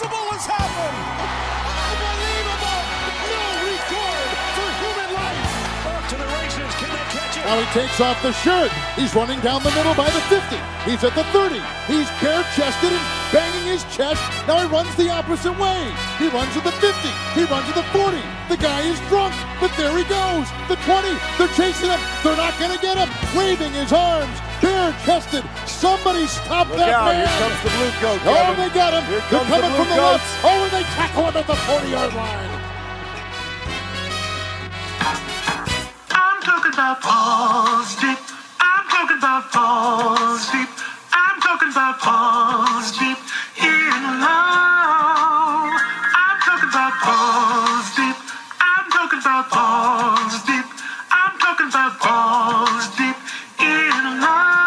impossible has happened. Unbelievable. No record for human life. Off to the races. Can they catch it? Now he takes off the shirt. He's running down the middle by the 50. He's at the 30. He's bare-chested and banging his chest. Now he runs the opposite way. He runs at the 50. He runs at the 40. The guy is drunk, but there he goes. The 20. They're chasing him. They're not going to get him. Waving his arms. Bare-chested. Somebody stop Look that out. man. Here comes the blue coat, Oh, Kevin. they got him. Here They're comes coming the from blue the coats. left. Oh, and they tackle him at the 40-yard line. I'm talking about balls deep. I'm talking about balls deep. I'm talking about balls deep in love. I'm talking about balls deep. I'm talking about balls deep. I'm talking about balls deep in love.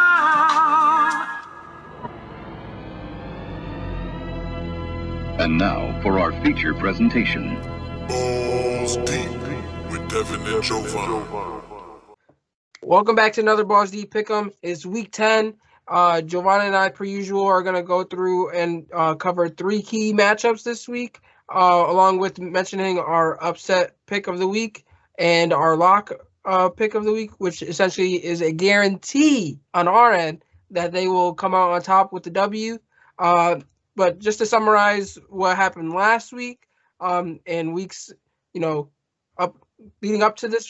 And now for our feature presentation. Balls Deep with Devin Jovan. Welcome back to another Balls Deep Pick'em. It's week 10. Jovan and I, per usual, are going to go through and cover 3 key matchups this week, along with mentioning our upset pick of the week and our lock pick of the week, which essentially is a guarantee on our end that they will come out on top with the W. But just to summarize what happened last week and weeks, leading up to this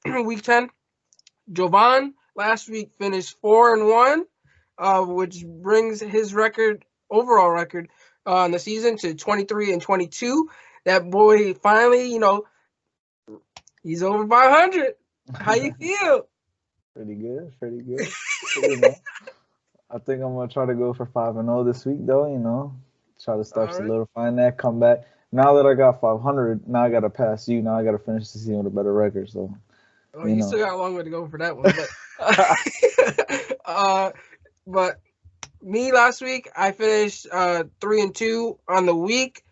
week 10, Jovan last week finished 4-1, which brings his overall record in the season to 23-22. That boy finally, he's over 500. How you feel? Pretty good. You know, I think I'm gonna try to go for 5-0 this week, though. Try to start solidifying that comeback. Now that I got 500, now I gotta pass you. Now I gotta finish the season with a better record. So. Oh, you still got a long way to go for that one. But, but me last week, I finished 3-2 on the week,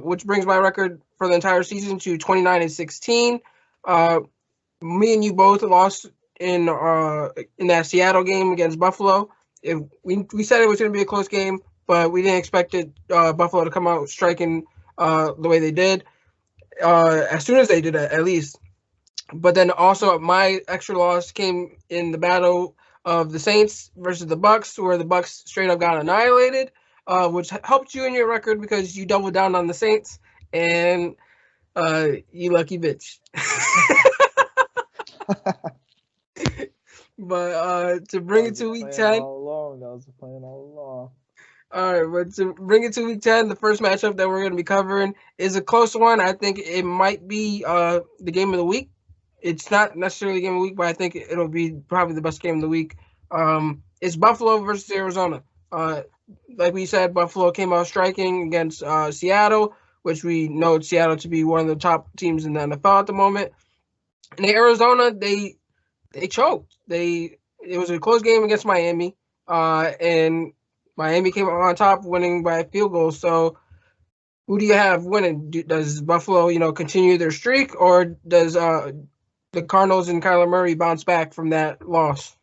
which brings my record for the entire season to 29-16. Me and you both lost in that Seattle game against Buffalo. We said it was going to be a close game, but we didn't expect Buffalo to come out striking the way they did, as soon as they did, at least. But then also my extra loss came in the battle of the Saints versus the Bucks, where the Bucks straight up got annihilated, which helped you in your record because you doubled down on the Saints, and you lucky bitch. But to bring it to week 10. That was the plan all along. All right, but to bring it to week 10, the first matchup that we're going to be covering is a close one. I think it might be the game of the week. It's not necessarily a game of the week, but I think it'll be probably the best game of the week. It's Buffalo versus Arizona. Like we said, Buffalo came out striking against Seattle, which we know Seattle to be one of the top teams in the NFL at the moment. And Arizona, they choked. It was a close game against Miami, and Miami came out on top, winning by a field goal. So, who do you have winning? Does Buffalo, continue their streak, or does the Cardinals and Kyler Murray bounce back from that loss?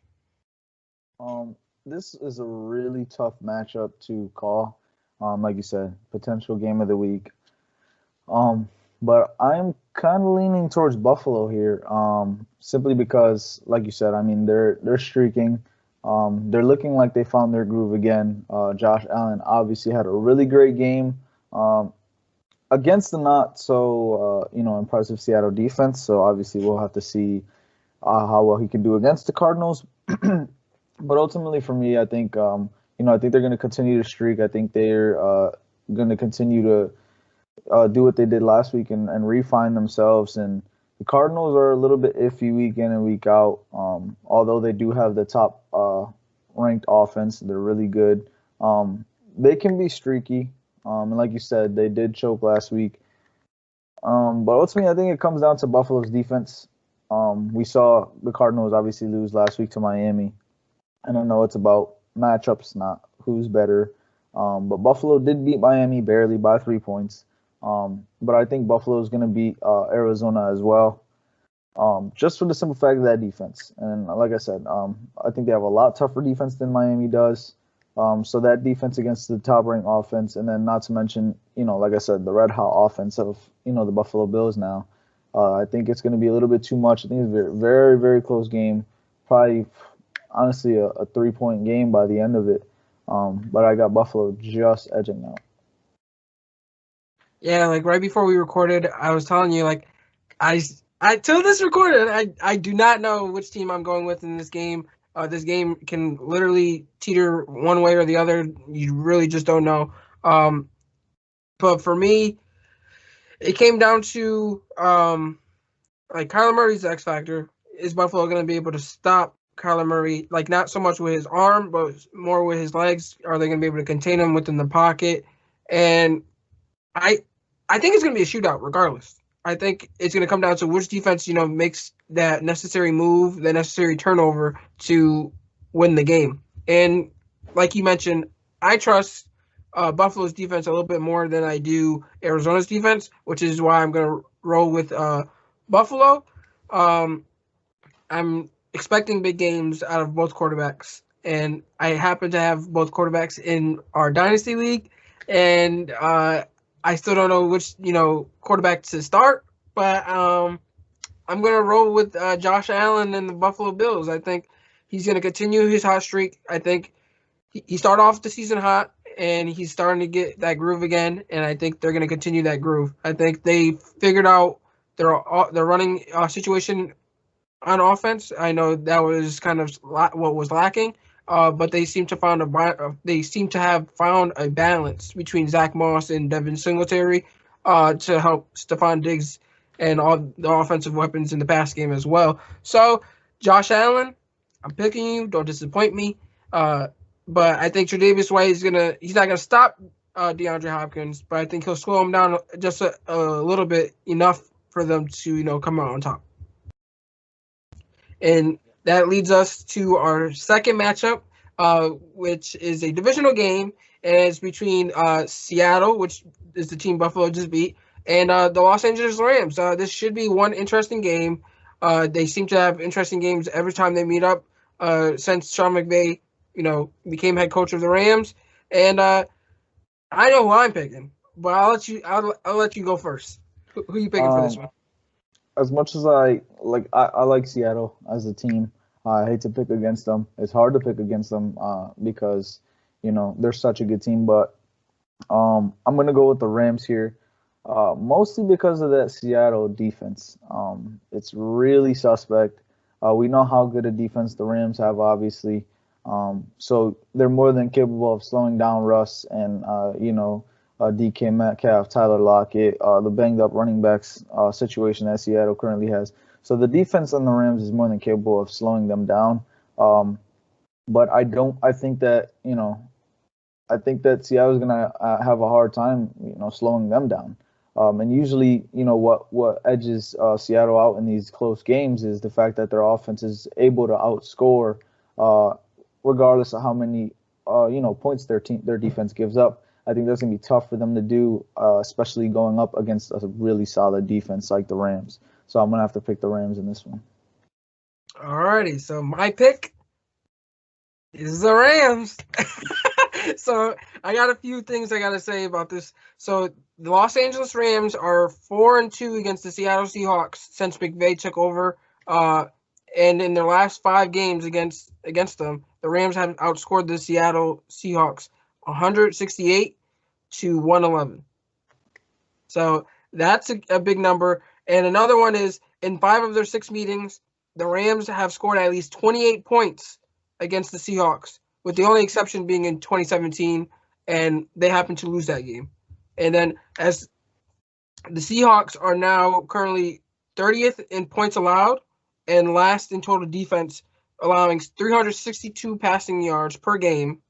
This is a really tough matchup to call. Like you said, potential game of the week. But I'm kind of leaning towards Buffalo here, simply because, like you said, I mean, they're streaking. They're looking like they found their groove again. Josh Allen obviously had a really great game against the not so impressive Seattle defense. So obviously we'll have to see how well he can do against the Cardinals. But ultimately for me, I think I think they're going to continue to streak. I think they're going to continue to do what they did last week and refine themselves. And the Cardinals are a little bit iffy week in and week out. Although they do have the top ranked offense, they're really good. They can be streaky. And like you said, they did choke last week. But ultimately, I think it comes down to Buffalo's defense. We saw the Cardinals obviously lose last week to Miami. And I know it's about matchups, not who's better. But Buffalo did beat Miami barely by 3 points. But I think Buffalo is going to beat Arizona as well, just for the simple fact of that defense. And like I said, I think they have a lot tougher defense than Miami does. So that defense against the top-ranked offense, and then not to mention, like I said, the red hot offense of the Buffalo Bills now. I think it's going to be a little bit too much. I think it's a very, very, very close game. Probably, honestly, a 3-point game by the end of it. But I got Buffalo just edging out. Yeah, like right before we recorded, I was telling you, like, I till this recorded, I do not know which team I'm going with in this game. This game can literally teeter one way or the other. You really just don't know. But for me, it came down to like Kyler Murray's the X factor. Is Buffalo going to be able to stop Kyler Murray? Like not so much with his arm, but more with his legs. Are they going to be able to contain him within the pocket? And I think it's going to be a shootout regardless. I think it's going to come down to which defense, makes that necessary move, the necessary turnover to win the game. And like you mentioned, I trust Buffalo's defense a little bit more than I do Arizona's defense, which is why I'm going to roll with Buffalo. I'm expecting big games out of both quarterbacks, and I happen to have both quarterbacks in our dynasty league, and I still don't know which quarterback to start, but I'm gonna roll with Josh Allen and the Buffalo Bills. I think he's gonna continue his hot streak. I think he started off the season hot, and he's starting to get that groove again, and I think they're gonna continue that groove. I think they figured out their running situation on offense. I know that was kind of what was lacking, but they seem to have found a balance between Zach Moss and Devin Singletary to help Stephon Diggs and all the offensive weapons in the pass game as well. So, Josh Allen, I'm picking you. Don't disappoint me. But I think Tre'Davious White he's not gonna stop DeAndre Hopkins, but I think he'll slow him down just a little bit, enough for them to come out on top. And that leads us to our second matchup, which is a divisional game, and it's between Seattle, which is the team Buffalo just beat, and the Los Angeles Rams. This should be one interesting game. They seem to have interesting games every time they meet up since Sean McVay, became head coach of the Rams. And I know who I'm picking, but I'll let you go first. Who are you picking for this one? As much as I like Seattle as a team, I hate to pick against them. It's hard to pick against them because they're such a good team. But I'm gonna go with the Rams here, mostly because of that Seattle defense. It's really suspect. We know how good a defense the Rams have, obviously. So they're more than capable of slowing down Russ and DK Metcalf, Tyler Lockett, the banged up running backs situation that Seattle currently has. So the defense on the Rams is more than capable of slowing them down. But I think that Seattle's gonna have a hard time, slowing them down. And usually, what edges Seattle out in these close games is the fact that their offense is able to outscore, regardless of how many points their defense gives up. I think that's going to be tough for them to do, especially going up against a really solid defense like the Rams. So I'm going to have to pick the Rams in this one. Alrighty, so my pick is the Rams. So I got a few things I got to say about this. So the Los Angeles Rams are 4-2 against the Seattle Seahawks since McVay took over. And in their last 5 games against them, the Rams have outscored the Seattle Seahawks 168 to 111. So that's a big number. And another one is in 5 of their 6 meetings, the Rams have scored at least 28 points against the Seahawks, with the only exception being in 2017, and they happened to lose that game. And then as the Seahawks are now currently 30th in points allowed and last in total defense, allowing 362 passing yards per game,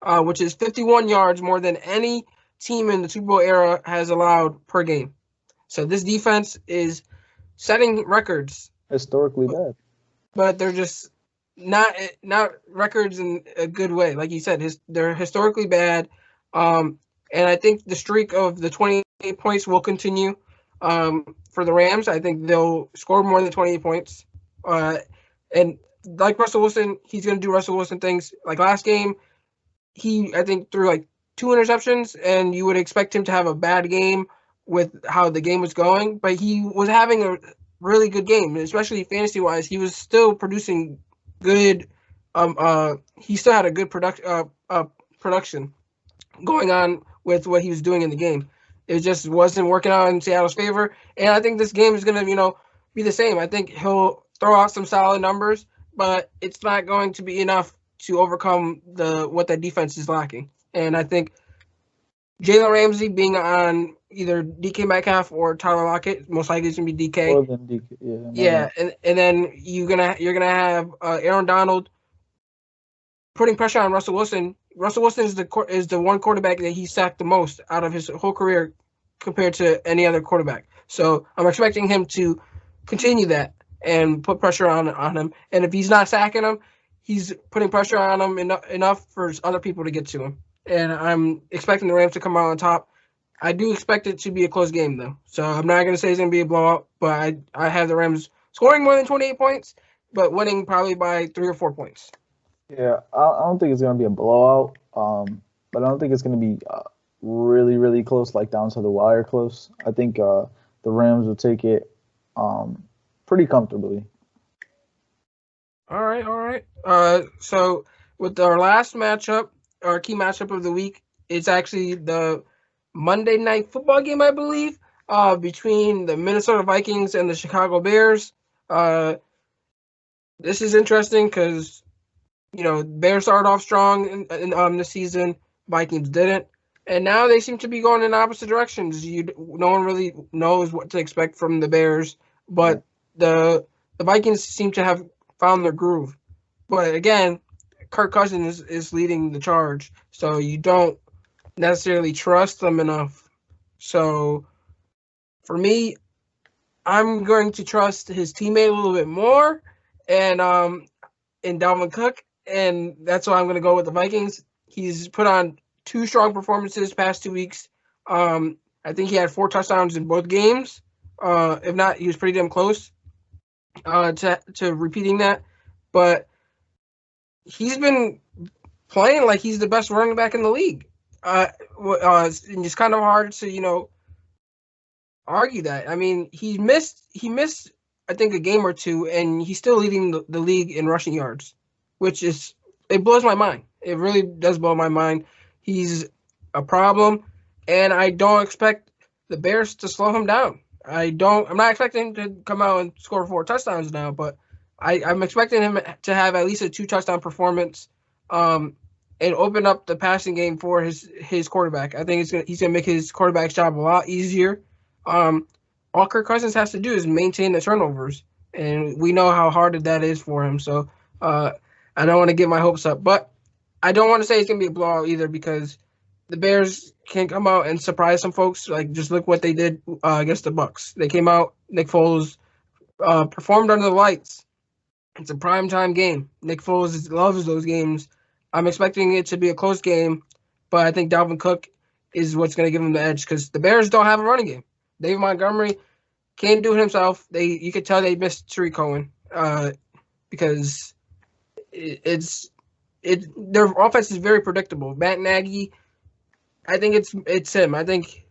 which is 51 yards more than any team in the Super Bowl era has allowed per game. So this defense is setting records. Historically bad. But they're just not records in a good way. Like you said, they're historically bad. And I think the streak of the 28 points will continue for the Rams. I think they'll score more than 28 points. And like Russell Wilson, he's going to do Russell Wilson things. Like last game, he, I think, threw like 2 interceptions, and you would expect him to have a bad game with how the game was going, but he was having a really good game, especially fantasy wise. He was still producing good. He still had a good production going on with what he was doing in the game. It just wasn't working out in Seattle's favor, and I think this game is gonna, be the same. I think he'll throw out some solid numbers, but it's not going to be enough to overcome what that defense is lacking. And I think Jalen Ramsey being on either DK Metcalf or Tyler Lockett, most likely it's gonna be DK. More than DK, Yeah, and then you're gonna have Aaron Donald putting pressure on Russell Wilson. Russell Wilson is the one quarterback that he sacked the most out of his whole career compared to any other quarterback. So I'm expecting him to continue that and put pressure on him. And if he's not sacking him, he's putting pressure on him enough for other people to get to him. And I'm expecting the Rams to come out on top. I do expect it to be a close game, though. So I'm not going to say it's going to be a blowout, but I have the Rams scoring more than 28 points, but winning probably by 3 or 4 points. Yeah, I don't think it's going to be a blowout, but I don't think it's going to be really, really close, like down to the wire close. I think the Rams will take it pretty comfortably. All right. So with our last matchup, our key matchup of the week, it's actually the Monday Night Football game, I believe, between the Minnesota Vikings and the Chicago Bears. This is interesting because, Bears started off strong in this season. Vikings didn't. And now they seem to be going in opposite directions. No one really knows what to expect from the Bears, but the Vikings seem to have found their groove. But again, Kirk Cousins is leading the charge, so you don't necessarily trust them enough. So for me, I'm going to trust his teammate a little bit more, and in Dalvin Cook, and that's why I'm going to go with the Vikings. He's put on 2 strong performances past 2 weeks. I think he had 4 touchdowns in both games. If not, he was pretty damn close to repeating that. But he's been playing like he's the best running back in the league. And it's kind of hard to, argue that. I mean, he missed, I think, a game or 2, and he's still leading the league in rushing yards, which it blows my mind. It really does blow my mind. He's a problem, and I don't expect the Bears to slow him down. I'm not expecting him to come out and score 4 touchdowns now, but I'm expecting him to have at least a 2 touchdown performance, and open up the passing game for his quarterback. I think he's gonna make his quarterback's job a lot easier. All Kirk Cousins has to do is maintain the turnovers, and we know how hard that is for him. So I don't want to get my hopes up, but I don't want to say it's gonna be a blowout either, because the Bears can come out and surprise some folks. Like, just look what they did against the Bucs. They came out. Nick Foles performed under the lights. It's a primetime game. Nick Foles loves those games. I'm expecting it to be a close game, but I think Dalvin Cook is what's going to give him the edge, because the Bears don't have a running game. David Montgomery can't do it himself. You could tell they missed Tariq Cohen because their offense is very predictable. Matt Nagy, I think it's him. I think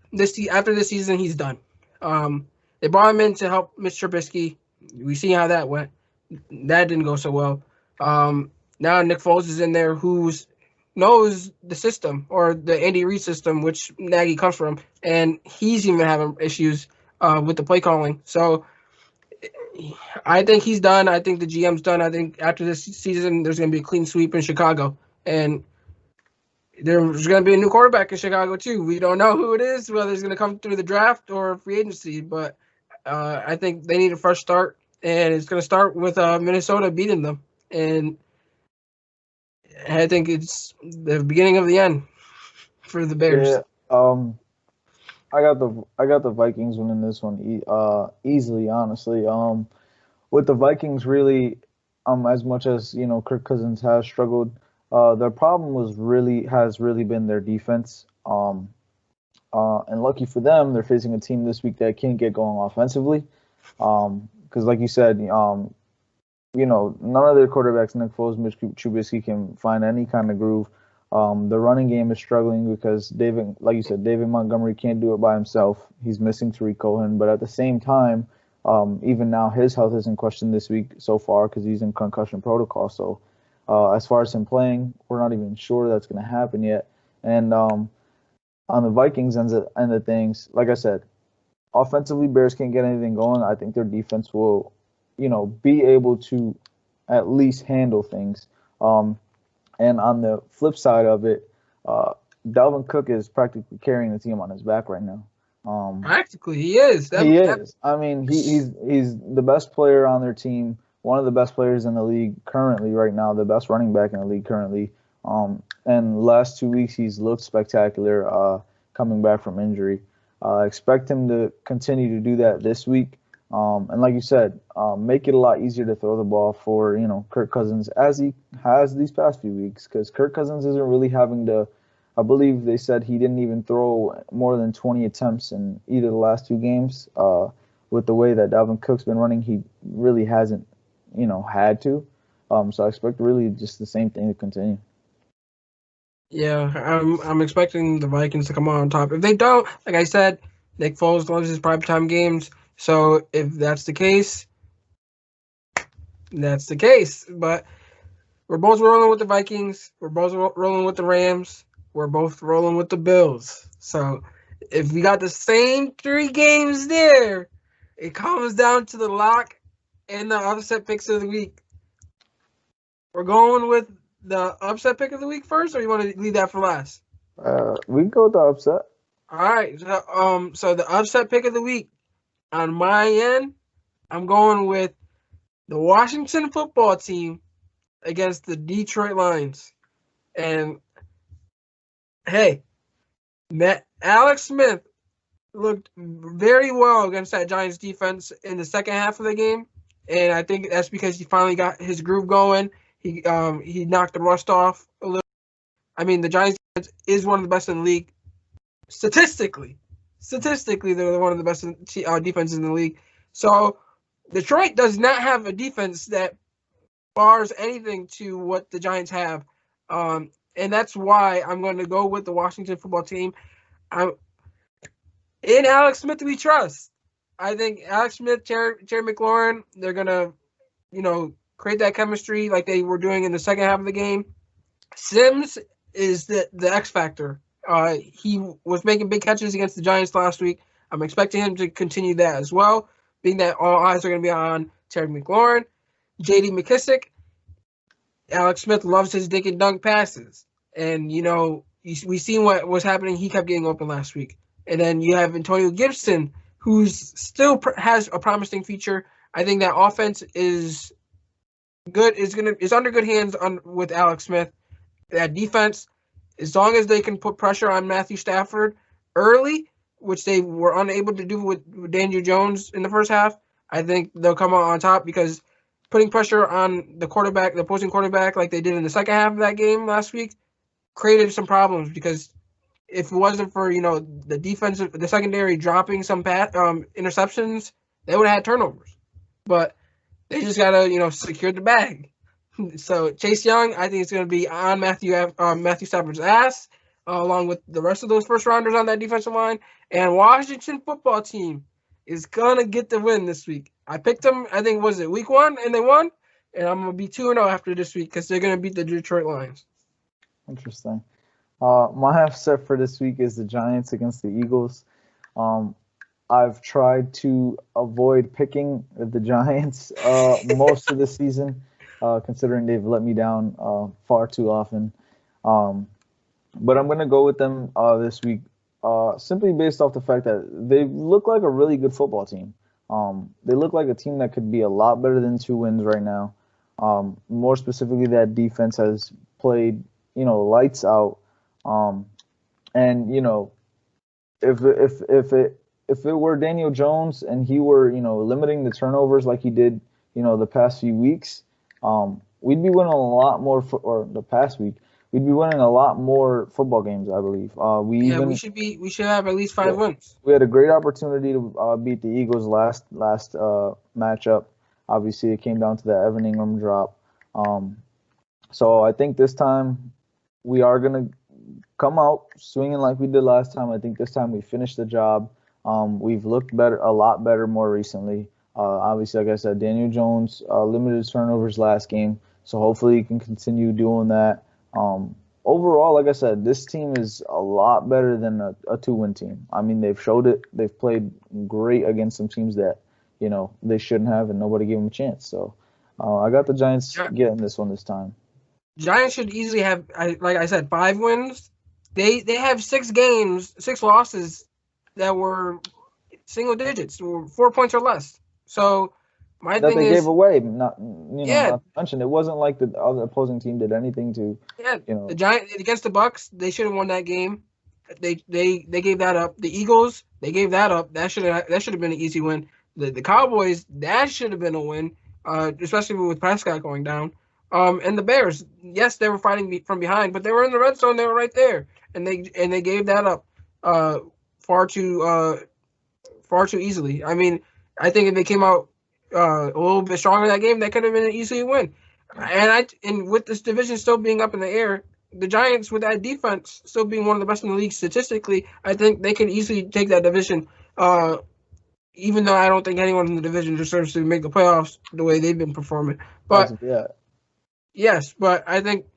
after this season he's done. They brought him in to help Mr. Trubisky. We see how that went. That didn't go so well. Now Nick Foles is in there, who knows the system, or the Andy Reid system, which Nagy comes from, and he's even having issues with the play calling. So I think he's done. I think the GM's done. I think after this season, there's going to be a clean sweep in Chicago, and there's going to be a new quarterback in Chicago too. We don't know who it is, whether it's going to come through the draft or free agency, but I think they need a fresh start, and it's going to start with Minnesota beating them, and I think it's the beginning of the end for the Bears. Yeah, I got the Vikings winning this one easily, honestly. With the Vikings, really, as much as Kirk Cousins has struggled, their problem has really been their defense. And lucky for them, they're facing a team this week that can't get going offensively. Because, like you said, none of their quarterbacks, Nick Foles, Mitch Trubisky, can find any kind of groove. The running game is struggling because David, like you said, David Montgomery can't do it by himself. He's missing Tariq Cohen, but at the same time, even now his health is in question this week so far because he's in concussion protocol. So as far as him playing, we're not even sure that's going to happen yet. And on the Vikings end of things, like I said, offensively, Bears can't get anything going. I think their defense will, be able to at least handle things. And on the flip side of it, Dalvin Cook is practically carrying the team on his back right now. Practically, he is. He is. I mean, he's the best player on their team, one of the best players in the league currently right now, the best running back in the league currently. And last 2 weeks he's looked spectacular coming back from injury. Expect him to continue to do that this week. And like you said, make it a lot easier to throw the ball for, Kirk Cousins as he has these past few weeks because Kirk Cousins isn't really having to, I believe they said he didn't even throw more than 20 attempts in either of the last 2 games. With the way that Dalvin Cook's been running, he really hasn't, had to. So I expect really just the same thing to continue. Yeah, I'm expecting the Vikings to come on top. If they don't, like I said, Nick Foles loves his primetime games. So if that's the case, that's the case. But we're both rolling with the Vikings. We're both rolling with the Rams. We're both rolling with the Bills. So if we got the same 3 games there, it comes down to the lock and the upset picks of the week. We're going with the upset pick of the week first, or you want to leave that for last? We can go with the upset. All right. So the upset pick of the week on my end, I'm going with the Washington football team against the Detroit Lions. And hey, Alex Smith looked very well against that Giants defense in the second half of the game, and I think that's because he finally got his groove going. He knocked the rust off a little. I mean, the Giants defense is one of the best in the league. Statistically, they're one of the best defenses in the league. So Detroit does not have a defense that bars anything to what the Giants have. And that's why I'm going to go with the Washington football team. In Alex Smith we trust. I think Alex Smith, Terry McLaurin, they're going to, create that chemistry like they were doing in the second half of the game. Sims is the X factor. He was making big catches against the Giants last week. I'm expecting him to continue that as well, being that all eyes are going to be on Terry McLaurin. J.D. McKissick, Alex Smith loves his dink and dunk passes. And, we seen what was happening. He kept getting open last week. And then you have Antonio Gibson, who's still has a promising future. I think that offense is good. Is under good hands with Alex Smith. That defense, as long as they can put pressure on Matthew Stafford early, which they were unable to do with Daniel Jones in the first half, I think they'll come out on top because putting pressure on the opposing quarterback, like they did in the second half of that game last week, created some problems because if it wasn't for, the secondary dropping some interceptions, they would have had turnovers. But they just got to, secure the bag. So Chase Young, I think it's going to be on Matthew Stafford's ass, along with the rest of those first rounders on that defensive line. And Washington football team is going to get the win this week. I picked them, I think, was it week 1, and they won? And I'm going to be 2-0 after this week because they're going to beat the Detroit Lions. Interesting. My upset for this week is the Giants against the Eagles. I've tried to avoid picking the Giants most of the season, considering they've let me down far too often. But I'm going to go with them this week, simply based off the fact that they look like a really good football team. They look like a team that could be a lot better than 2 wins right now. More specifically, that defense has played, lights out. And if it were Daniel Jones and he were, limiting the turnovers like he did, the past few weeks, we'd be winning a lot more. Or the past week, we'd be winning a lot more football games, I believe. We should have at least 5 wins. We had a great opportunity to beat the Eagles last matchup. Obviously, it came down to that Evan Ingram drop. So I think this time, we are gonna come out swinging like we did last time. I think this time we finished the job. We've looked better, a lot better more recently. Obviously, like I said, Daniel Jones limited his turnovers last game, so hopefully he can continue doing that. Overall, like I said, this team is a lot better than a two-win team. I mean, they've showed it. They've played great against some teams that, they shouldn't have, and nobody gave them a chance. So I got the Giants getting this one this time. Giants should easily have, like I said, 5 wins. They have 6 games, 6 losses that were single digits, or 4 points or less. So my that thing they is, gave away. Not to mention, it wasn't like the other opposing team did anything to. The Giants against the Bucks, they should have won that game. They gave that up. The Eagles, they gave that up. That should have been an easy win. The Cowboys, that should have been a win, especially with Prescott going down. And the Bears, yes, they were fighting from behind, but they were in the red zone. They were right there, and they gave that up far too easily. I mean, I think if they came out a little bit stronger in that game, that could have been an easy win. And with this division still being up in the air, the Giants with that defense still being one of the best in the league statistically, I think they can easily take that division. Even though I don't think anyone in the division deserves to make the playoffs the way they've been performing, but yes, but I think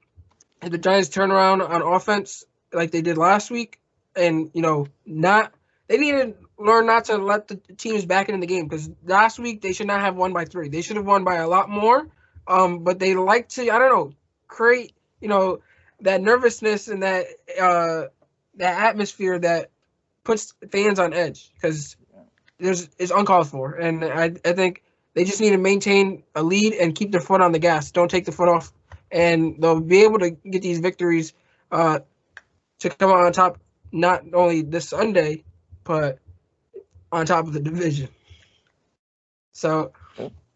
if the Giants turn around on offense like they did last week, and they need to learn not to let the teams back into the game, because last week they should not have won by 3. They should have won by a lot more. But they like to, I don't know, create, that nervousness and that atmosphere that puts fans on edge, because it's uncalled for. And I think they just need to maintain a lead and keep their foot on the gas. Don't take the foot off, and they'll be able to get these victories to come out on top, not only this Sunday, but on top of the division. So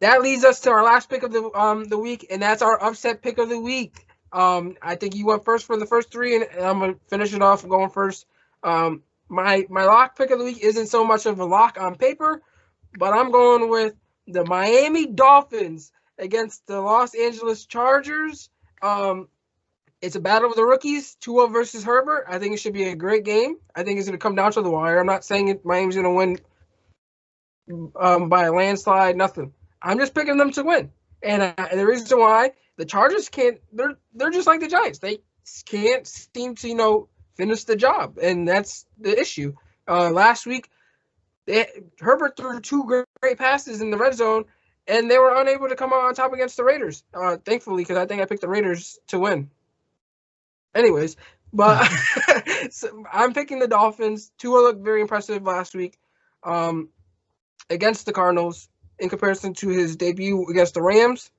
that leads us to our last pick of the week, and that's our upset pick of the week. I think you went first for the first 3, and I'm gonna finish it off going first. My lock pick of the week isn't so much of a lock on paper, but I'm going with the Miami Dolphins against the Los Angeles Chargers. It's a battle of the rookies, Tua versus Herbert. I think it should be a great game. I think it's going to come down to the wire. I'm not saying Miami's going to win by a landslide, nothing. I'm just picking them to win. And the reason why, the Chargers can't, they're just like the Giants. They can't seem to, finish the job. And that's the issue. Last week, Herbert threw 2 great passes in the red zone, and they were unable to come out on top against the Raiders. Thankfully, because I think I picked the Raiders to win. Anyways, but so I'm picking the Dolphins. Tua looked very impressive last week against the Cardinals in comparison to his debut against the Rams.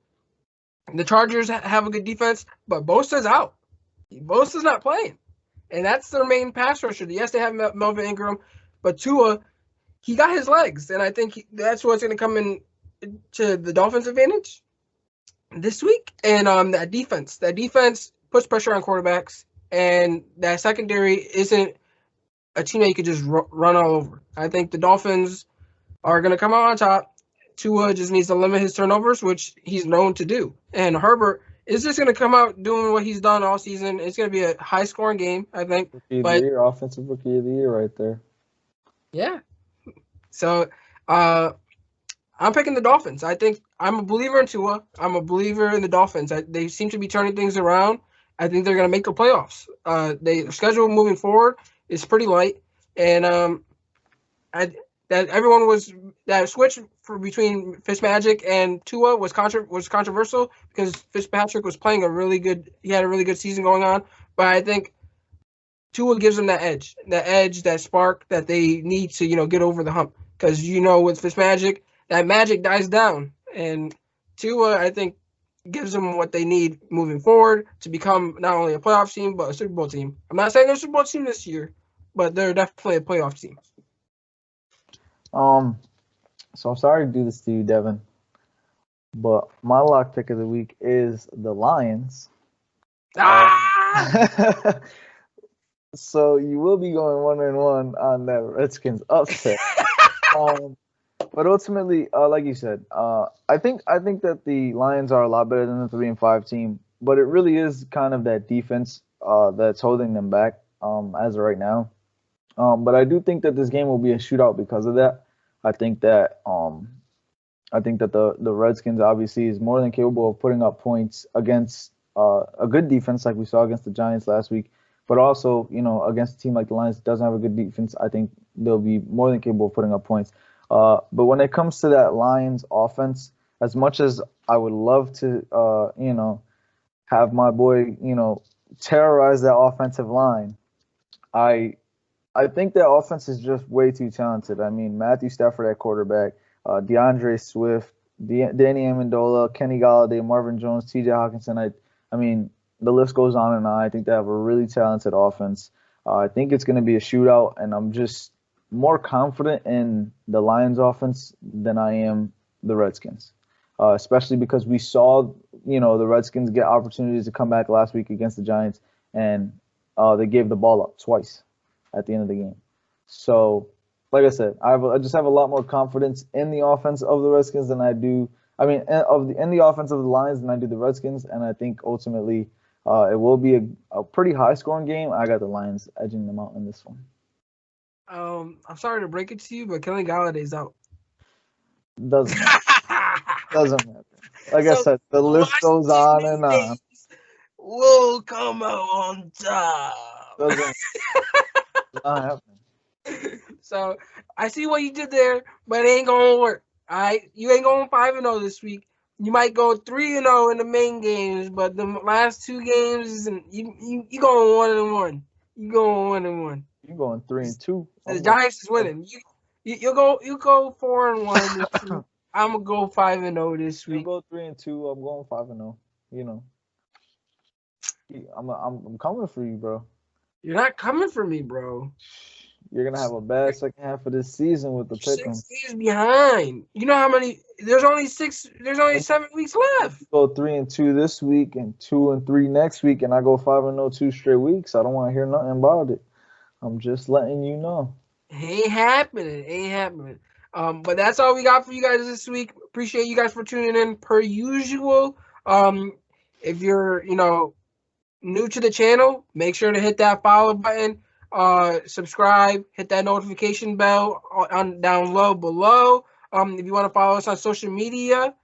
The Chargers have a good defense, but Bosa's out. Bosa's not playing, and that's their main pass rusher. Yes, they have Melvin Ingram, but Tua, he got his legs, and I think that's what's going to come in to the Dolphins' advantage this week. And that defense puts pressure on quarterbacks, and that secondary isn't a team that you could just run all over. I think the Dolphins are going to come out on top. Tua just needs to limit his turnovers, which he's known to do. And Herbert is just going to come out doing what he's done all season. It's going to be a high-scoring game, I think. Rookie of the year, offensive rookie of the year right there. Yeah. So I'm picking the Dolphins. I think I'm a believer in Tua. I'm a believer in the Dolphins. They seem to be turning things around. I think they're going to make the playoffs. Their schedule moving forward is pretty light, and that switch between Fitzmagic and Tua was controversial because Fitzpatrick was playing he had a really good season going on, but I think Tua gives them that edge, that spark that they need to get over the hump, because with Fitzmagic, that magic dies down, and Tua, I think, gives them what they need moving forward to become not only a playoff team but a Super Bowl team. I'm not saying they're a Super Bowl team this year, but they're definitely a playoff team. So I'm sorry to do this to you, Devin, but my lock pick of the week is the Lions. So you will be going 1-1 on that Redskins upset. But ultimately, like you said, I think that the Lions are a lot better than the 3-5 team. But it really is kind of that defense that's holding them back as of right now. But I do think that this game will be a shootout because of that. I think that the Redskins obviously is more than capable of putting up points against a good defense like we saw against the Giants last week, but also against a team like the Lions that doesn't have a good defense. I think they'll be more than capable of putting up points. But when it comes to that Lions offense, as much as I would love to, have my boy, terrorize that offensive line, I I think that offense is just way too talented. I mean, Matthew Stafford at quarterback, DeAndre Swift, Danny Amendola, Kenny Galladay, Marvin Jones, T.J. Hawkinson. I mean, the list goes on and on. I think they have a really talented offense. I think it's going to be a shootout, and I'm just more confident in the Lions offense than I am the Redskins, especially because we saw, the Redskins get opportunities to come back last week against the Giants, and they gave the ball up twice at the end of the game. So, like I said, I just have a lot more confidence in the offense of the Redskins than I do. I mean, in the offense of the Lions than I do the Redskins, and I think ultimately it will be a pretty high scoring game. I got the Lions edging them out in this one. I'm sorry to break it to you, but Kenny Galladay's out. Doesn't matter. Like I said, the list goes on and on. We'll come out on top. Doesn't not happening. So I see what you did there, but it ain't gonna work. All right, you ain't going 5-0 this week. You might go 3-0 in the main games, but the last two games, you going 1-1. You going 1-1. You going 3-2. The Giants is winning. You go 4-1. I'm gonna go 5-0 this week. You go 3-2. I'm going 5-0. I'm coming for you, bro. You're not coming for me, bro. You're gonna have a bad second half of this season with the pick 'em. 6 games behind. You know how many? There's only 7 weeks left. You go 3-2 this week and 2-3 next week, and I go 5-0 2 straight weeks. I don't want to hear nothing about it. I'm just letting you know. Ain't happening. But that's all we got for you guys this week. Appreciate you guys for tuning in per usual. If you're new to the channel, make sure to hit that follow button. Subscribe, hit that notification bell on down low below. If you want to follow us on social media,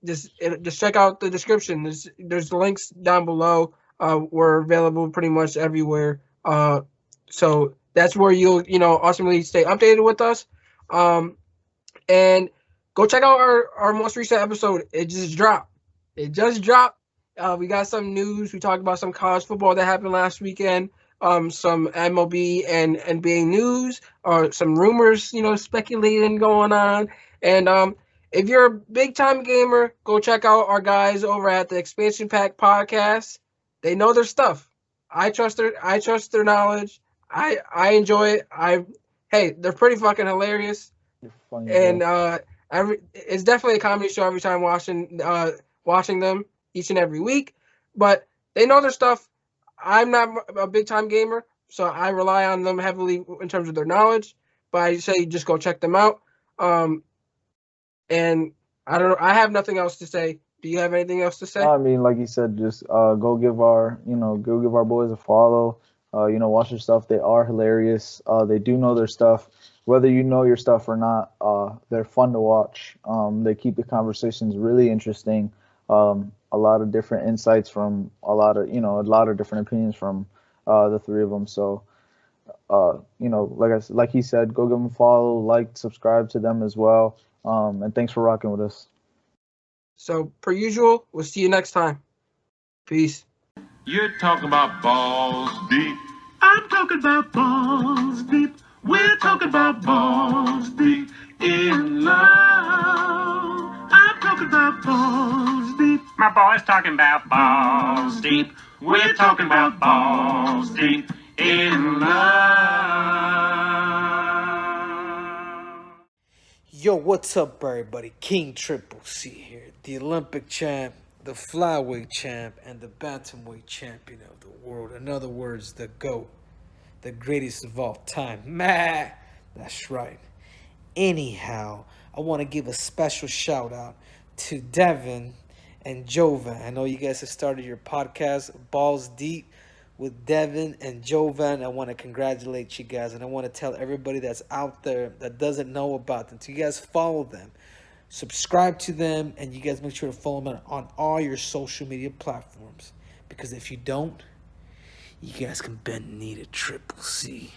just check out the description. There's links down below. We're available pretty much everywhere. So that's where you'll ultimately stay updated with us. And go check out our most recent episode. It just dropped. We got some news. We talked about some college football that happened last weekend. Some MLB and NBA news, or some rumors, speculating going on. And if you're a big time gamer, go check out our guys over at the Expansion Pack Podcast. They know their stuff. I trust their knowledge. I enjoy it. They're pretty fucking hilarious. You're funny, and it's definitely a comedy show every time watching them each and every week. But they know their stuff. I'm not a big time gamer, so I rely on them heavily in terms of their knowledge. But I say just go check them out. And I have nothing else to say. Do you have anything else to say? I mean, like you said, just go give our boys a follow. Watch their stuff. They are hilarious. They do know their stuff. Whether you know your stuff or not, they're fun to watch. They keep the conversations really interesting. A lot of different insights from a lot of different opinions from the three of them. So, like he said, go give them a follow, subscribe to them as well. And thanks for rocking with us. So, per usual, we'll see you next time. Peace. You're talking about balls deep. I'm talking about balls deep. We're talking about balls deep in love. I'm talking about balls deep. My boy's talking about balls deep. We're talking about balls deep in love. Yo, what's up, everybody? King Triple C here, the Olympic champ, the flyweight champ, and the bantamweight champion of the world. In other words, the GOAT, the greatest of all time. Man, that's right. Anyhow, I want to give a special shout out to Devin and Jovan. I know you guys have started your podcast, Balls Deep. with Devin and Jovan. I want to congratulate you guys, and I want to tell everybody that's out there that doesn't know about them to you guys follow them, subscribe to them, and you guys make sure to follow them on all your social media platforms. Because if you don't, you guys can bend knee to Triple C.